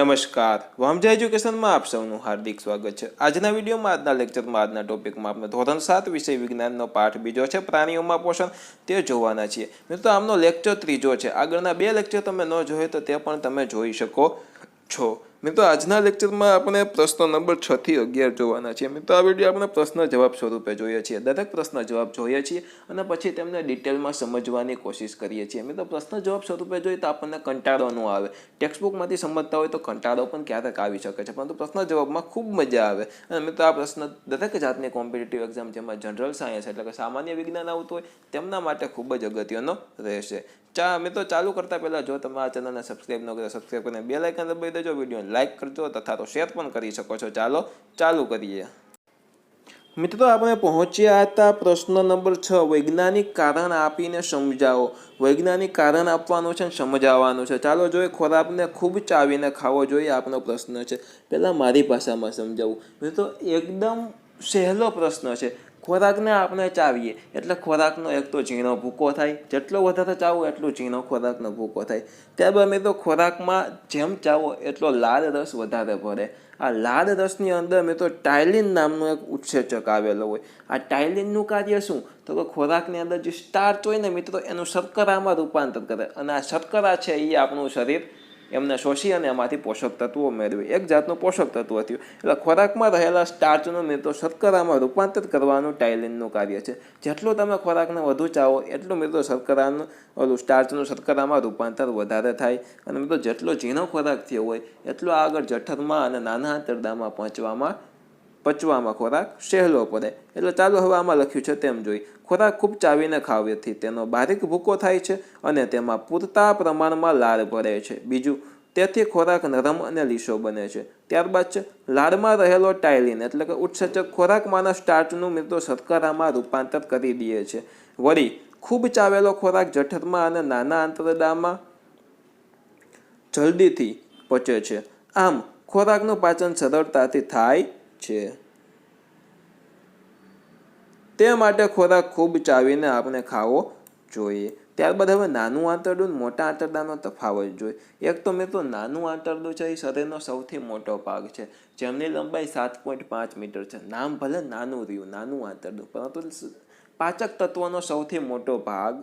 નમસ્કાર, વામજા એજ્યુકેશનમાં આપ સૌનું હાર્દિક સ્વાગત છે। આજના વિડીયોમાં આજના લેક્ચરમાં આજના ટોપિકમાં આપણે ધોરણ 7 વિષય વિજ્ઞાનનો પાઠ બીજો છે પ્રાણીઓમાં પોષણ તે જોવાના છીએ। મિત્રો આમનો લેક્ચર ત્રીજો છે। આગળના બે લેક્ચર તમે ન જોયો તો તે પણ તમે જોઈ શકો છો। મિત્રો આજના લેક્ચરમાં આપણે પ્રશ્ન નંબર 6 થી 11 જોવાના છીએ। મિત્રો આ વિડીયો આપણે પ્રશ્ન જવાબ સ્વરૂપે જોઈએ છીએ। દરેક પ્રશ્ન જવાબ જોઈએ છીએ અને પછી તેમને ડિટેલમાં સમજવાની કોશિશ કરીએ છીએ। મિત્રો પ્રશ્ન જવાબ સ્વરૂપે જોઈએ તો આપણને કંટાળો ન આવે। ટેક્સ્ટબુકમાંથી સમજતા હોય તો કંટાળો પણ ક્યારેક આવી શકે છે, પરંતુ પ્રશ્ન જવાબમાં ખૂબ મજા આવે। અને મિત્રો આ પ્રશ્ન દરેક જાતની કોમ્પિટિટિવ એક્ઝામ જેમાં જનરલ સાયન્સ એટલે કે સામાન્ય વિજ્ઞાન આવતું હોય તેમના માટે ખૂબ જ અગત્યનો રહેશે। મિત્રો ચાલુ કરતા પહેલા જો તમે આ ચેનલને સબસ્ક્રાઇબ ન કરો સબસ્ક્રાઇબ કરીને બેલ આઇકન દબાવી દેજો, વિડીયોને લાઇક કરજો તથા તો શેર પણ કરી શકો છો। ચાલો ચાલુ કરીએ। મિત્રો આપણે પહોંચ્યા હતા પ્રશ્ન નંબર 6, વૈજ્ઞાનિક કારણ આપીને સમજાવો। વૈજ્ઞાનિક કારણ આપવાનું છે, સમજાવવાનું છે। ચાલો જોઈએ। ખોરાકને ખૂબ ચાવીને ખાવો જોઈએ આપણો પ્રશ્ન છે। પહેલાં મારી ભાષામાં સમજાવું। મિત્રો એકદમ સહેલો પ્રશ્ન છે। ખોરાકને આપણે ચાવીએ એટલે ખોરાકનો એક તો ઝીણો ભૂકો થાય, જેટલો વધારે ચાવો એટલો ઝીણો ખોરાકનો ભૂકો થાય। ત્યારબાદ મિત્રો ખોરાકમાં જેમ ચાવો એટલો લાળ રસ વધારે ભરે। આ લાળ રસની અંદર મિત્રો ટાયલિન નામનો એક ઉત્સેચક આવેલો હોય। આ ટાયલિનનું કાર્ય શું? તો કે ખોરાકની અંદર જે સ્ટાર્ચ હોય ને મિત્રો એનું શર્કરામાં રૂપાંતર કરે, અને આ શર્કરા છે એ આપણું શરીર એમને શોષી અને એમાંથી પોષક તત્વો મેળવે। એક જાતનું પોષક તત્વ થયું। એટલે ખોરાકમાં રહેલા સ્ટાર્ચનું મિત્રો શર્કરામાં રૂપાંતર કરવાનું ટાયલિનનું કાર્ય છે। જેટલું તમે ખોરાકને વધુ ચાવો એટલું મિત્રો શર્કરાનું સ્ટાર્ચનું શર્કરામાં રૂપાંતર વધારે થાય। અને મિત્રો જેટલો ઝીણો ખોરાક થયો હોય એટલો આગળ જઠરમાં અને નાના આંતરડામાં પચવામાં ખોરાક સહેલો પડે। એટલે ચાલો હવે આમાં લખ્યું છે તેમ જોઈ। ખોરાક ખૂબ ચાવીને ખાવાથી તેનો બારીક ભૂકો થાય છે અને તેમાં પૂરતા પ્રમાણમાં લાળ ભરે છે। બીજું, તેથી ખોરાક નરમ અને લીસો બને છે। ત્યારબાદ છે લાળમાં રહેલો ટાયલિન એટલે કે ઉત્સેચક ખોરાકમાંના સ્ટાર્ચનું મિત્રો શર્કરામાં રૂપાંતર કરી દે છે। વળી ખૂબ ચાવેલો ખોરાક જઠરમાં અને નાના આંતરડામાં જલ્દીથી પચે છે। આમ ખોરાકનું પાચન સરળતાથી થાય છે। તે માટે ખોરાક ખૂબ ચાવીને આપણે ખાવો જોઈએ। ત્યારબાદ હવે નાનું આંતરડું અને મોટા આંતરડાનો તફાવત જોઈએ। એક તો મિત્રો નાનું આંતરડું છે એ શરીરનો સૌથી મોટો ભાગ છે, જેમની લંબાઈ 7.5 મીટર છે। નામ ભલે નાનું રહ્યું, નાનું આંતરડું, પરંતુ પાચક તત્વનો સૌથી મોટો ભાગ,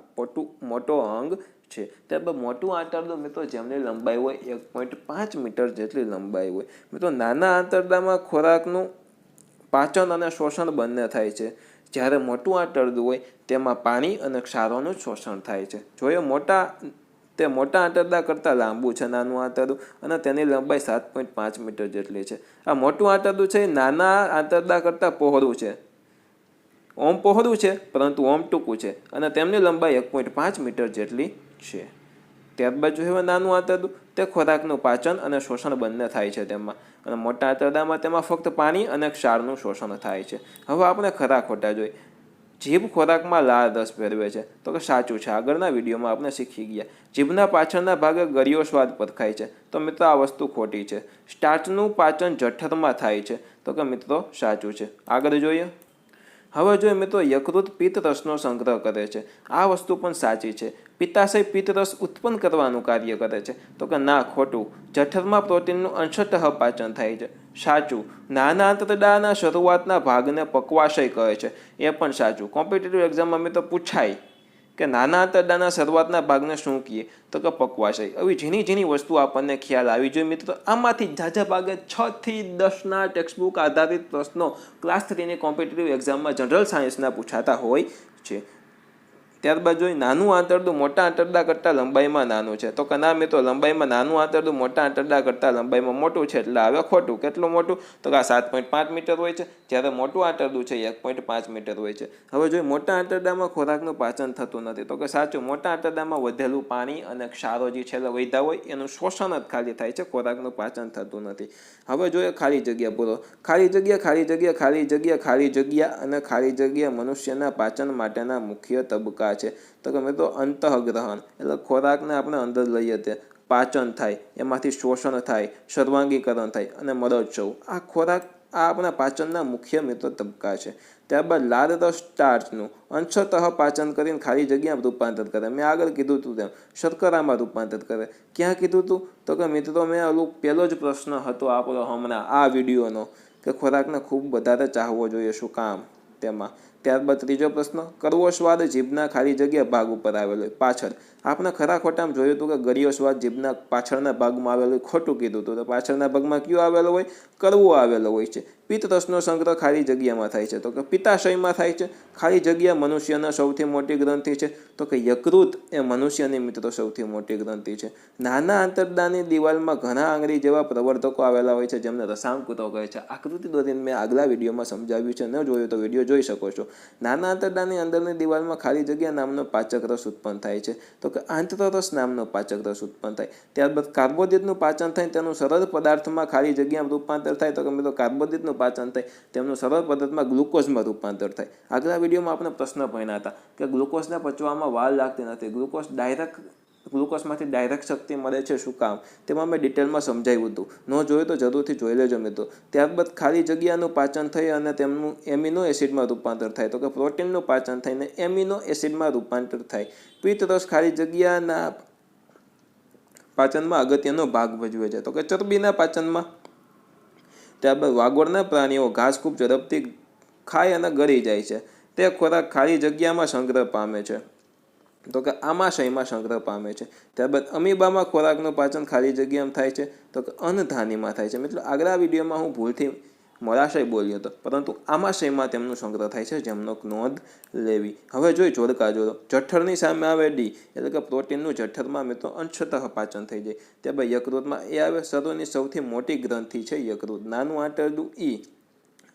મોટો અંગ છે। ત્યારબાદ મોટું આંતરડું મિત્રો જેમની લંબાઈ હોય 1.5 મીટર જેટલી લંબાઈ હોય। મિત્રો નાના આંતરડામાં ખોરાકનું પાચન અને શોષણ બંને થાય છે, જ્યારે મોટું આંતરડું હોય તેમાં પાણી અને ક્ષારોનું શોષણ થાય છે। જોઈએ મોટા આંતરડા કરતાં લાંબુ છે નાનું આંતરડું, અને તેની લંબાઈ 7.5 મીટર જેટલી છે। આ મોટું આંતરડું છે એ નાના આંતરડા કરતાં પહોળું છે, ઓમ પહોળું છે પરંતુ ઓમ ટૂંકું છે, અને તેમની લંબાઈ 1.5 મીટર જેટલી છે। ત્યારબાદ જોઈએ નાનું આંતરડું, તે ખોરાકનું પાચન અને શોષણ બંને થાય છે તેમાં, અને મોટા આંતરડામાં તેમાં ફક્ત પાણી અને ક્ષારનું શોષણ થાય છે। હવે આપણે ખરા ખોટા જોઈએ। જીભ ખોરાકમાં લાળ રસ ભેળવે છે, તો કે સાચું છે। આગળના વિડીયોમાં આપણે શીખી ગયા। જીભના પાછળના ભાગે ગળ્યો સ્વાદ પરખાય છે, તો મિત્રો આ વસ્તુ ખોટી છે। સ્ટાર્ચનું પાચન જઠરમાં થાય છે, તો કે મિત્રો સાચું છે। આગળ જોઈએ। હવે જોઈએ મિત્રો યકૃત પિત્ત રસનો સંગ્રહ કરે છે, આ વસ્તુ પણ સાચી છે। પિત્તાશય પિત્ત રસ ઉત્પન્ન કરવાનું કાર્ય કરે છે, તો કે ના, ખોટું। જઠરમાં પ્રોટીનનું અંશતઃ પાચન થાય છે, સાચું। નાના આંતરડાના શરૂઆતના ભાગને પક્વાશય કહે છે, એ પણ સાચું। કોમ્પિટિટિવ એક્ઝામમાં મિત્રો પૂછાય કે નાના આંતરડાના શરૂઆતના ભાગને શું કહીએ, તો કે પક્વાશય। આવી ઝીણી વસ્તુ આપણને ખ્યાલ આવી જોઈએ મિત્રો। આમાંથી ઝાઝા ભાગે 6 થી 10ના ટેક્સ્ટબુક આધારિત પ્રશ્નો ક્લાસ 3ની કોમ્પિટિટિવ એક્ઝામમાં જનરલ સાયન્સના પૂછાતા હોય છે। ત્યારબાદ જોઈએ નાનું આંતરડું મોટા આંતરડા કરતાં લંબાઈમાં નાનું છે, તો કે ના મિત્રો, લંબાઈમાં નાનું આંતરડું મોટા આંતરડા કરતાં લંબાઈમાં મોટું છે, એટલે આવે ખોટું। કેટલું મોટું? તો કે આ 7.5 મીટર હોય છે, જ્યારે મોટું આંતરડું છે 1.5 મીટર હોય છે। હવે જોઈએ મોટા આંતરડામાં ખોરાકનું પાચન થતું નથી, તો કે સાચું। મોટા આંતરડામાં વધેલું પાણી અને ક્ષારો જે છેલ્લે વધ્યા હોય એનું શોષણ જ ખાલી થાય છે, ખોરાકનું પાચન થતું નથી। હવે જોઈએ ખાલી જગ્યા પૂરો। ખાલી જગ્યા, ખાલી જગ્યા, ખાલી જગ્યા, ખાલી જગ્યા અને ખાલી જગ્યા મનુષ્યના પાચન માટેના મુખ્ય તબક્કા છે, તો કે મિત્રો અંતઃગ્રહણ એટલે ખોરાકને આપણે અંદર લઈએ તે પાચન થાય, એમાંથી શોષણ થાય, સર્વાંગીકરણ થાય અને મરડચવું। આ ખોરાક આ આપણા પાચનના મુખ્ય મિત્રો તબક્કા છે. ત્યારબાદ લાળ રસ સ્ટાર્ચનું અંશતઃ પાચન કરીને ખાલી જગ્યામાં રૂપાંતર કરે. મેં આગળ કીધું હતું તેમ શર્કરામાં રૂપાંતર કરે. ક્યાં કીધું હતું? તો કે મિત્રો મેં ઓલું પહેલો જ પ્રશ્ન હતો આપણો હમણાં આ વિડીયોનો કે ખોરાકને ખૂબ વધારે ચાહવો જોઈએ, શું કામ તેમાં. ત્યારબાદ ત્રીજો પ્રશ્ન, કડવો સ્વાદ જીભના ખાલી જગ્યા ભાગ ઉપર આવેલો હોય પાછળ. આપણે ખરા ખોટામાં જોયું હતું કે ગળ્યો સ્વાદ જીભના પાછળના ભાગમાં આવેલો હોય, ખોટું કીધું હતું. તો પાછળના ભાગમાં કયો આવેલો હોય? કડવો આવેલો હોય છે. પિત્ત રસનો સંગ્રહ ખાલી જગ્યામાં થાય છે. તો કે પિત્તાશયમાં થાય છે. ખાલી જગ્યા મનુષ્યના સૌથી મોટી ગ્રંથિ છે. તો કે યકૃત એ મનુષ્યની મિત્રો સૌથી મોટી ગ્રંથિ છે. નાના આંતરડાની દિવાલમાં ઘણા આંગળી જેવા પ્રવર્ધકો આવેલા હોય છે જેમને રસાંકુતો કહે છે. આકૃતિ દોરીને મેં આગલા વિડીયોમાં સમજાવ્યું છે, ન જોયું તો વિડીયો જોઈ શકો છો. નાના આંતરડાની અંદરની દિવાલમાં ખાલી જગ્યા નામનો પાચક રસ ઉત્પન્ન થાય છે. તો કે આંતરરસ નામનો પાચક રસ ઉત્પન્ન થાય. ત્યારબાદ કાર્બોદિતનું પાચન થાય તેનું સરળ પદાર્થમાં ખાલી જગ્યામાં રૂપાંતર થાય. તો કે મિત્રો કાર્બોદિતનું પાચન થાય તેમનું સરળ પદાર્થમાં ગ્લુકોઝમાં રૂપાંતર થાય. આગલા વિડીયોમાં આપણે પ્રશ્ન ભણ્યા હતા કે ગ્લુકોઝને પચવામાં વાર લાગતી નથી. ગ્લુકોઝમાંથી ડાયરેક્ટ શક્તિ મળે છે, શું કામ? તેમાં મેં ડિટેલમાં સમજાવ્યું હતું. ન જોયું તો જરૂરથી જોઈ લેજો મિત્રો. ત્યારબાદ ખાલી જગ્યાનું પાચન થઈ અને તેમનું એમિનો એસિડમાં રૂપાંતર થાય. તો કે પ્રોટીનનું પાચન થઈને એમિનો એસિડમાં રૂપાંતર થાય. પિત્ત રસ ખાલી જગ્યાના પાચનમાં અગત્યનો ભાગ ભજવે છે. તો કે ચરબીના પાચનમાં. ત્યારબાદ વાગોળના પ્રાણીઓ ઘાસ ખૂબ ઝડપથી ખાય અને ગળી જાય છે. તે ખોરાક ખાલી જગ્યામાં સંગ્રહ પામે છે. તો કે આમાશયમાં સંગ્રહ પામે છે. ત્યારબાદ અમીબામાં ખોરાકનું પાચન ખાલી જગ્યામાં થાય છે. તો કે અન્નધાનીમાં થાય છે. મિત્રો આગલા વિડીયોમાં હું ભૂલથી મોળાશય બોલ્યો હતો, પરંતુ આમાશયમાં તેમનું સંગ્રહ થાય છે, જેમનો નોંધ લેવી. હવે જોઈ જોડકા જોડો. જઠરની સામે આવે ડી, એટલે કે પ્રોટીનનું જઠરમાં મિત્રો અંશતઃ પાચન થઈ જાય. ત્યારબાદ યકૃતમાં એ આવે. શરીરની સૌથી મોટી ગ્રંથિ છે યકૃત. નાનું આંતરડું ઈ,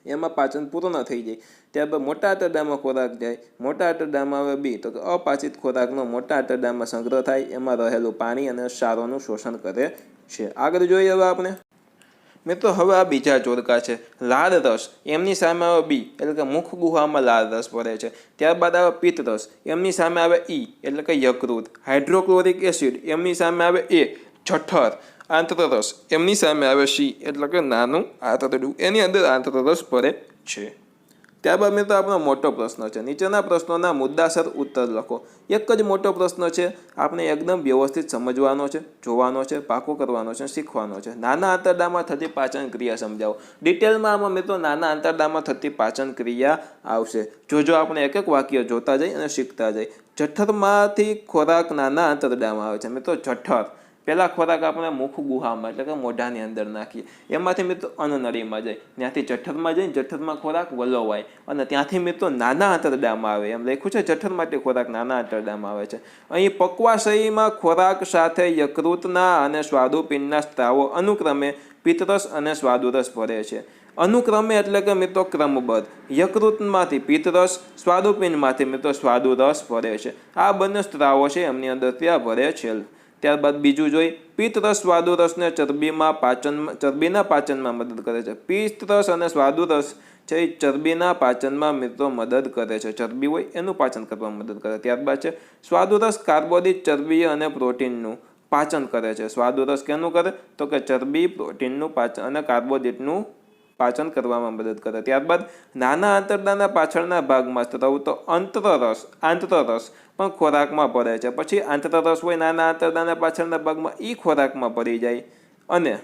એમાં પાચન પૂર્ણ થઈ જાય. ત્યારબાદ મોટા આંતરડામાં ખોરાક જાય. મોટા આંતરડામાં આવે બી, તો કે અપાચિત ખોરાકનો મોટા આંતરડામાં સંગ્રહ થાય. એમાં રહેલું પાણી અને ક્ષારોનું શોષણ કરે છે. આગળ જોઈએ હવે આપણે મિત્રો. હવે આ બીજા જોડકા છે. લાળ રસ, એમની સામે આવે બી, એટલે કે મુખ ગુહામાં લાળ રસ ભરે છે. ત્યારબાદ આવે પિત્ત રસ, એમની સામે આવે ઈ, એટલે કે યકૃત. હાઇડ્રોક્લોરિક એસિડ, એમની સામે આવે એ, જઠર. આંતરરસ, એમની સામે આવે સી, એટલે કે નાનું આંતરડું. એની અંદર આંતરરસ ભરે છે. ત્યારબાદ મિત્રો આપણો મોટો પ્રશ્ન છે. નીચેના પ્રશ્નોના મુદ્દાસર ઉત્તર લખો. એક જ મોટો પ્રશ્ન છે, આપણે એકદમ વ્યવસ્થિત સમજવાનો છે, જોવાનો છે, પાકો કરવાનો છે, શીખવાનો છે. નાના આંતરડામાં થતી પાચન ક્રિયા સમજાવો. ડિટેલમાં આમાં મિત્રો નાના આંતરડામાં થતી પાચન ક્રિયા આવશે. જો આપણે એક એક વાક્ય જોતા જઈએ અને શીખતા જઈએ. જઠરમાંથી ખોરાક નાના આંતરડામાં આવે છે. મિત્રો જઠર, પહેલાં ખોરાક આપણે મુખ ગુહામાં એટલે કે મોઢાની અંદર નાખીએ. એમાંથી મિત્રો અન્નનળીમાં જાય. ત્યાંથી જઠરમાં જઈને જઠરમાં ખોરાક વલોવાય અને ત્યાંથી મિત્રો નાના આંતરડામાં આવે. એમ લખ્યું છે જઠરમાંથી ખોરાક નાના આંતરડામાં આવે છે. અહીં પક્વાશયમાં ખોરાક સાથે યકૃતના અને સ્વાદુપિંડના સ્ત્રાવો અનુક્રમે પિત્તરસ અને સ્વાદુરસ ભરે છે. અનુક્રમે એટલે કે મિત્રો ક્રમબદ્ધ. યકૃતમાંથી પિત્તરસ, સ્વાદુપિંડમાંથી મિત્રો સ્વાદુરસ ભરે છે. આ બંને સ્ત્રાવો છે એમની અંદર ત્યાં ભરે છે. ત્યારબાદ બીજું જોઈ. પિત્ત રસ સ્વાદુરસને ચરબીના પાચનમાં મદદ કરે છે. પિત્ત રસ અને સ્વાદુરસ છે એ ચરબીના પાચનમાં મિત્રો મદદ કરે છે. ચરબી હોય એનું પાચન કરવામાં મદદ કરે. ત્યારબાદ છે સ્વાદુરસ કાર્બોદિત, ચરબી અને પ્રોટીનનું પાચન કરે છે. સ્વાદુરસ કેનું કરે? તો કે ચરબી, પ્રોટીનનું પાચન અને કાર્બોદિતનું પાચન કરવામાં મદદ કરે. ત્યારબાદ નાના આંતરડાના પાછળના ભાગમાં સ્ત્રાવતો આંતરરસ પણ ખોરાકમાં ભરે છે. પછી આંતરરસ હોય નાના આંતરડાના પાછળના ભાગમાં, એ ખોરાકમાં ભરી જાય અને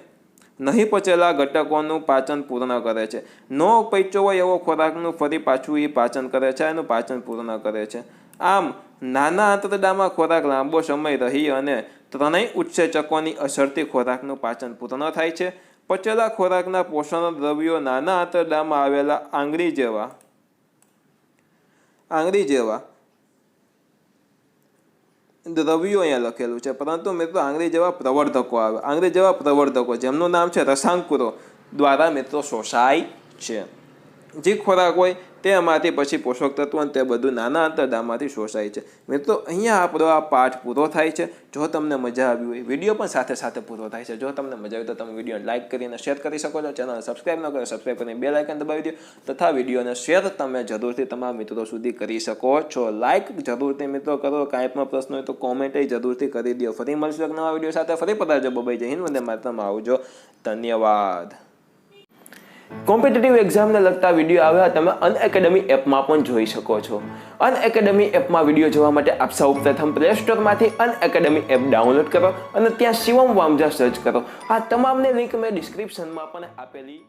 નહીં પચેલા ઘટકોનું પાચન પૂર્ણ કરે છે. ન પચ્યો હોય એવો ખોરાકનું ફરી પાછું એ પાચન કરે છે, એનું પાચન પૂર્ણ કરે છે. આમ નાના આંતરડામાં ખોરાક લાંબો સમય રહી અને ત્રણેય ઉત્સેચકોની અસરથી ખોરાકનું પાચન પૂર્ણ થાય છે. પચેલા ખોરાકના પોષણ દ્રવ્યો નાના આંતરડામાં આવેલા આંગળી જેવા દ્રવ્યો અહીંયા લખેલું છે, પરંતુ મિત્રો આંગળી જેવા પ્રવર્ધકો આવે. આંગળી જેવા પ્રવર્ધકો જેમનું નામ છે રસાંકુરો દ્વારા મિત્રો શોષાય છે. જે ખોરાક હોય તેમાંથી પછી પોષક તત્વો તે બધું નાના આંતરડામાંથી શોષાય છે. મિત્રો અહીંયા આપણો આ પાઠ પૂરો થાય છે. જો તમને મજા આવી હોય, વિડીયો પણ સાથે સાથે પૂરો થાય છે. જો તમને મજા આવી તો તમે વિડીયોને લાઇક કરીને શેર કરી શકો છો. ચેનલ સબસ્ક્રાઈબ ન કરો, સબસ્ક્રાઈબ કરીને બેલ આઇકન દબાવી દો તથા વિડીયોને શેર તમે જરૂરથી તમારા મિત્રો સુધી કરી શકો છો. લાઇક જરૂરથી મિત્રો કરો. કાંઈ પણ પ્રશ્ન હોય તો કોમેન્ટ જરૂરથી કરી દો. ફરી મળશું એક નવા વિડીયો સાથે. ફરી પધારજો. બાય. જય હિન્દ. વંદે માતરમ. આવજો. ધન્યવાદ. કોમ્પિટિટિવ એક્ઝામને લગતા વિડીયો આવ્યા તમે અનએકેડમી એપમાં પણ જોઈ શકો છો. અનએકેડમી એપમાં વિડીયો જોવા માટે આપ સૌ પ્રથમ પ્લે સ્ટોરમાંથી અનએકેડમી એપ ડાઉનલોડ કરો અને ત્યાં શિવમ વામજા સર્ચ કરો. આ તમામની લિંક મેં ડિસ્ક્રિપ્શનમાં પણ આપેલી